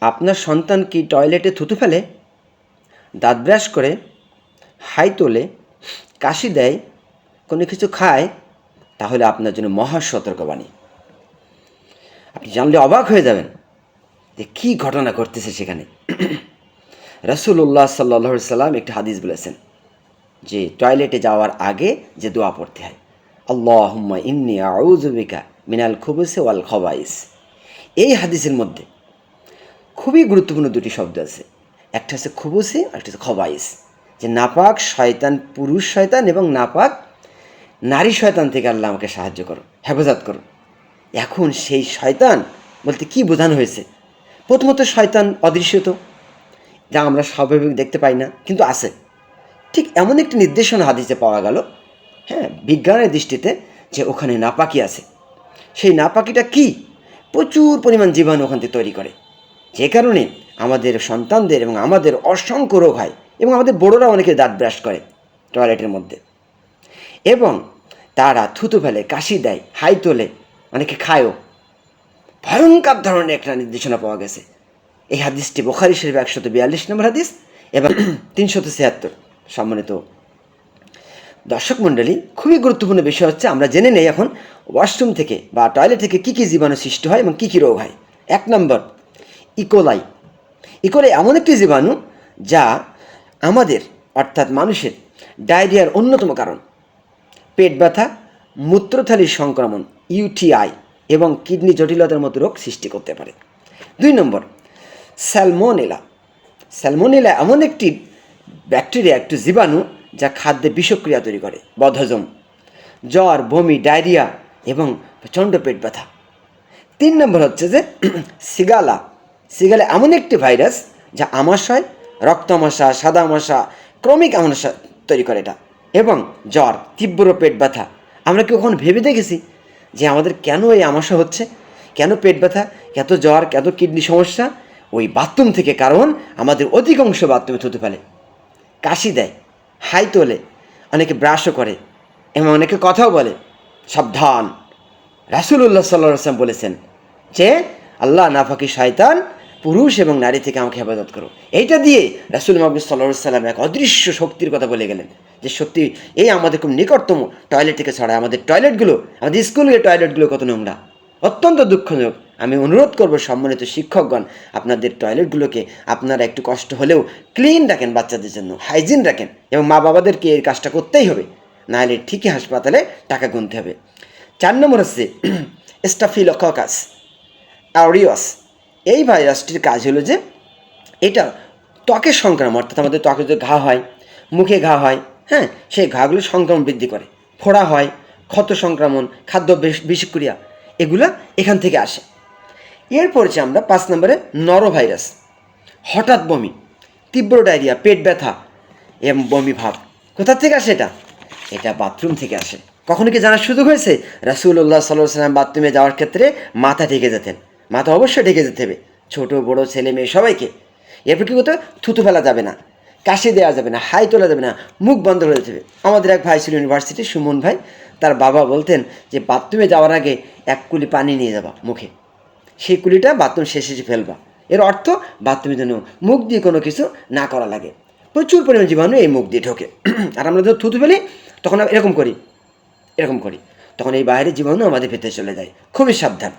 আপনার সন্তান কি টয়লেটে থুতু ফেলে, দাঁত ব্রাশ করে, হাই তোলে, কাশি দেয়, কোনো কিছু খায়, তাহলে আপনার জন্য মহা সতর্কবাণী। আপনি জানলে অবাক হয়ে যাবেন যে কী ঘটনা ঘটতেছে সেখানে। রাসূলুল্লাহ সাল্লাল্লাহু আলাইহি সাল্লাম একটি হাদিস বলেছেন যে টয়লেটে যাওয়ার আগে যে দোয়া পড়তে হয়, আল্লাহুম্মা ইন্নী আউযু বিকা মিনাল খুবুসি ওয়াল খবাইস। এই হাদিসের মধ্যে খুবই গুরুত্বপূর্ণ দুটি শব্দ আছে, একটা হচ্ছে খুবুসি আর একটা হচ্ছে খবাইস, যে নাপাক শয়তান, পুরুষ শয়তান এবং নাপাক নারী শয়তান থেকে আল্লাহ আমাকে সাহায্য করো, হেফাজত করো। এখন সেই শয়তান বলতে কি বোঝানো হয়েছে? প্রথমত শয়তান অদৃশ্যত, যা আমরা স্বাভাবিক দেখতে পাই না, কিন্তু আছে। ঠিক এমন একটি নির্দেশনা হাদিসে পাওয়া গেল, হ্যাঁ, বিজ্ঞানের দৃষ্টিতে, যে ওখানে নাপাকি আছে। সেই নাপাকিটা কি? প্রচুর পরিমাণ জীবাণু ওখান থেকে তৈরি করে, যে কারণে আমাদের সন্তানদের এবং আমাদের অসংখ্য রোগ হয়, এবং আমাদের বড়োরা অনেকে দাঁত ব্রাশ করে টয়লেটের মধ্যে, এবং তারা থুতু ফেলে, কাশি দেয়, হাই তোলে, অনেকে খায়ও। ভয়ঙ্কর ধরনের একটা নির্দেশনা পাওয়া গেছে। এই হাদিসটি বুখারী শরীফ 142 নম্বর হাদিস এবং 376। সম্মানিত দর্শক মণ্ডলী, খুবই গুরুত্বপূর্ণ বিষয় হচ্ছে আমরা জেনে নেই এখন ওয়াশরুম থেকে বা টয়লেট থেকে কী কী জীবাণু সৃষ্টি হয় এবং কী কী রোগ হয়। 1 নম্বর, ইকোলাই। ইকোলাই এমন একটি জীবাণু যা আমাদের অর্থাৎ মানুষের ডায়রিয়ার অন্যতম কারণ। পেট ব্যথা, মূত্রথলির সংক্রমণ ইউটিআই এবং কিডনি জটিলতার মতো রোগ সৃষ্টি করতে পারে। 2 নম্বর, স্যালমোনেলা। স্যালমোনেলা এমন একটি ব্যাকটেরিয়া, একটি জীবাণু যা খাদ্যে বিষক্রিয়া তৈরি করে, বদহজম, জ্বর, বমি, ডায়রিয়া এবং প্রচণ্ড পেট ব্যথা। 3 নম্বর হচ্ছে যে সিগালা। সিগালা এমন একটি ভাইরাস যা আমাশয়, রক্ত আমাশা, সাদা আমাশা, ক্রমিক আমাশা তৈরি করে এটা, এবং জ্বর, তীব্র পেট ব্যথা। আমরা কি কখনো ভেবে দেখেছি যে আমাদের কেন এই আমাশা হচ্ছে, কেন পেট ব্যথা, এত জ্বর, এত কিডনি সমস্যা? ওই বাথরুম থেকে, কারণ আমাদের অধিকাংশ বাথরুমে থুতু ফেলে, কাশি দেয়, হাই তোলে, অনেকে ব্রাশও করে এবং অনেকে কথাও বলে। সাবধান, রাসূলুল্লাহ সাল্লাল্লাহু আলাইহি ওয়াসাল্লাম বলেছেন যে আল্লাহ নাফাকি শয়তান, পুরুষ এবং নারী থেকে আমাকে হেফাজত করো। এইটা দিয়ে রাসূল মুহাম্মদ সাল্লাল্লাহু আলাইহি ওয়াসাল্লাম এক অদৃশ্য শক্তির কথা বলে গেলেন, যে শক্তি এই আমাদের খুব নিকটতম টয়লেট থেকে ছড়ায়। আমাদের টয়লেটগুলো, আমাদের স্কুলের টয়লেটগুলো কত নোংরা, অত্যন্ত দুঃখজনক। আমি অনুরোধ করব সম্মানিত শিক্ষকগণ, আপনাদের টয়লেটগুলোকে আপনারা একটু কষ্ট হলেও ক্লিন রাখেন, বাচ্চাদের জন্য হাইজিন রাখেন, এবং মা বাবাদেরকে এই কাজটা করতেই হবে, নাহলে ঠিকই হাসপাতালে টাকা গুনতে হবে। 4 নম্বর হচ্ছে স্টাফিলোককাস অরিয়াস। এই ভাইরাসটির কাজ হলো যে এটা ত্বকের সংক্রমণ, অর্থাৎ আমাদের ত্বকে যদি ঘা হয়, মুখে ঘা হয়, হ্যাঁ, সেই ঘাগুলো সংক্রমণ বৃদ্ধি করে, ফোড়া হয়, ক্ষত সংক্রমণ, খাদ্য বিষক্রিয়া, এগুলা এখান থেকে আসে। এরপর হচ্ছে আমরা 5 নম্বরে নরোভাইরাস। হঠাৎ বমি, তীব্র ডায়রিয়া, পেট ব্যথা এবং বমি ভাব। কোথা থেকে আসে এটা? এটা বাথরুম থেকে আসে। কখনো কি জানার সুযোগ হয়েছে? রাসূলুল্লাহ সাল্লাল্লাহু আলাইহি ওয়াসাল্লাম বাথরুমে যাওয়ার ক্ষেত্রে মাথা ঢেকে যেতেন। মাথা অবশ্যই ঢেকে যেতে হবে, ছোটো বড়ো, ছেলে মেয়ে সবাইকে। এরপর কী করতে হবে? থুতু ফেলা যাবে না, কাশি দেওয়া যাবে না, হাই তোলা যাবে না, মুখ বন্ধ করে যেতে হবে। আমাদের এক ভাই ছিল ইউনিভার্সিটি, সুমন ভাই, তার বাবা বলতেন যে বাথরুমে যাওয়ার আগে 1 কুলি পানি নিয়ে যাবা মুখে, সেই কুলিটা বাথরুম শেষে ফেলবা। এর অর্থ বাথরুমের জন্য মুখ দিয়ে কোনো কিছু না করা লাগে। প্রচুর পরিমাণ জীবাণু এই মুখ দিয়ে ঢোকে। আর আমরা যখন থুতু ফেলি তখন এরকম করি, এরকম করি, তখন এই বাইরের জীবাণু আমাদের ভেতরে চলে যায়। খুবই সাবধান,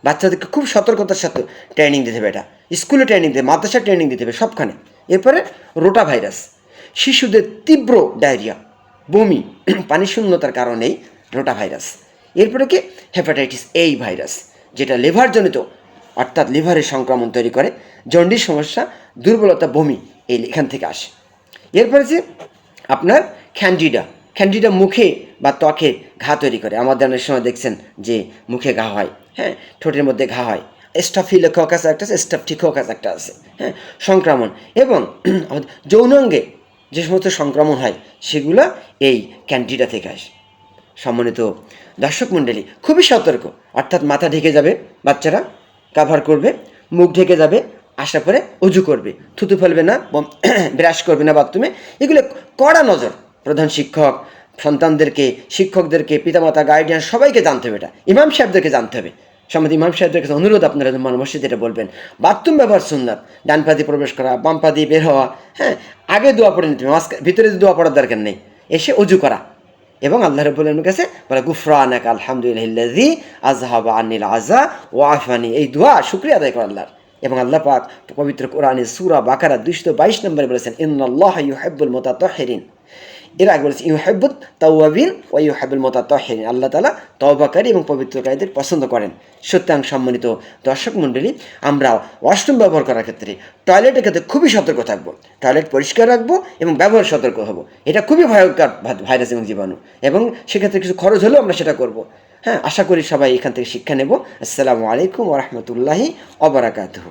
বাচ্চাদেরকে খুব সতর্কতার সাথে ট্রেনিং দিতে হবে। এটা স্কুলে ট্রেনিং দিতে, মাদ্রাসায় ট্রেনিং দিতে হবে, সবখানে। এরপরে রোটা ভাইরাস। শিশুদের তীব্র ডায়রিয়া, বমি, পানি শূন্যতার কারণেই রোটা ভাইরাস। এরপরে কি? হেপাটাইটিস এই ভাইরাস, যেটা লিভারজনিত, অর্থাৎ লিভারের সংক্রমণ তৈরি করে, জন্ডিস সমস্যা, দুর্বলতা, বমি, এখান থেকে আসে। এরপরে যে আপনার ক্যান্ডিডা। ক্যান্ডিডা মুখে বা ত্বকে ঘা তৈরি করে। আমাদের অনেক সময় দেখছেন যে মুখে ঘা হয়, হ্যাঁ, ঠোঁটের মধ্যে ঘা হয়। স্টাফিলোককাস একটা আছে, স্টাফটিকোকাস একটা আছে, হ্যাঁ, সংক্রমণ। এবং আমাদের যৌনাঙ্গে যে সমস্ত সংক্রমণ হয় সেগুলো এই ক্যান্ডিডা থেকে আসে। সম্মানিত দর্শক মণ্ডলী, খুবই সতর্ক, অর্থাৎ মাথা ঢেকে যাবে, বাচ্চারা কাভার করবে, মুখ ঢেকে যাবে, আসার পরে উজু করবে, থুতু ফেলবে না, ব্রাশ করবে না বাথরুমে। এগুলো কড়া নজর প্রধান শিক্ষক, সন্তানদেরকে, শিক্ষকদেরকে, পিতামাতা, গার্ডিয়ান সবাইকে জানতে হবে। এটা ইমাম সাহেবদেরকে জানতে হবে। সম্মতি ইমাম সাহেবদের কাছে অনুরোধ, আপনারা মসজিদে এটা বলবেন। বাথরুম ব্যবহার সুন্নাত, ডান পা দিয়ে প্রবেশ করা, বাম পা দিয়ে বের হওয়া, হ্যাঁ, আগে দোয়া পড়ে নিতে হবে, ভিতরে দোয়া পড়ার দরকার নেই, এসে অজু করা এবং আল্লাহ রাব্বুল আলামিনের কাছে বলে গুফরানাকা আলহামদুলিল্লাহি আযহাবা আনিল আযা ওয়া আফানি, এই দোয়া শুকরিয়া আদায় করা আল্লাহর। এবং আল্লাহ পাক পবিত্র কোরআনে সূরা বাকারা 222 নম্বরে বলেছেন ইন্নাল্লাহা ইউহিব্বুল মুতাতাহহিরিন, এর আগে বলেছে ইউহিব্বুত তাওয়াবিন ওয়া ইউহিব্বুল মুতাতাহহিরিন, আল্লাহ তাআলা তওবাকারী এবং পবিত্রকারীদের পছন্দ করেন। সুতরাং সম্মানিত দর্শক মণ্ডলী, আমরা ওয়াশরুম ব্যবহার করার ক্ষেত্রে, টয়লেটের ক্ষেত্রে খুবই সতর্ক থাকবো, টয়লেট পরিষ্কার রাখবো এবং ব্যবহার সতর্ক হব। এটা খুবই ভয়ঙ্কর ভাইরাস এবং জীবাণু, এবং সেক্ষেত্রে কিছু খরচ হলেও আমরা সেটা করব। হ্যাঁ, আশা করি সবাই এখান থেকে শিক্ষা নেব। আসসালামু আলাইকুম ওয়া রাহমাতুল্লাহি ওয়া বারাকাতুহু।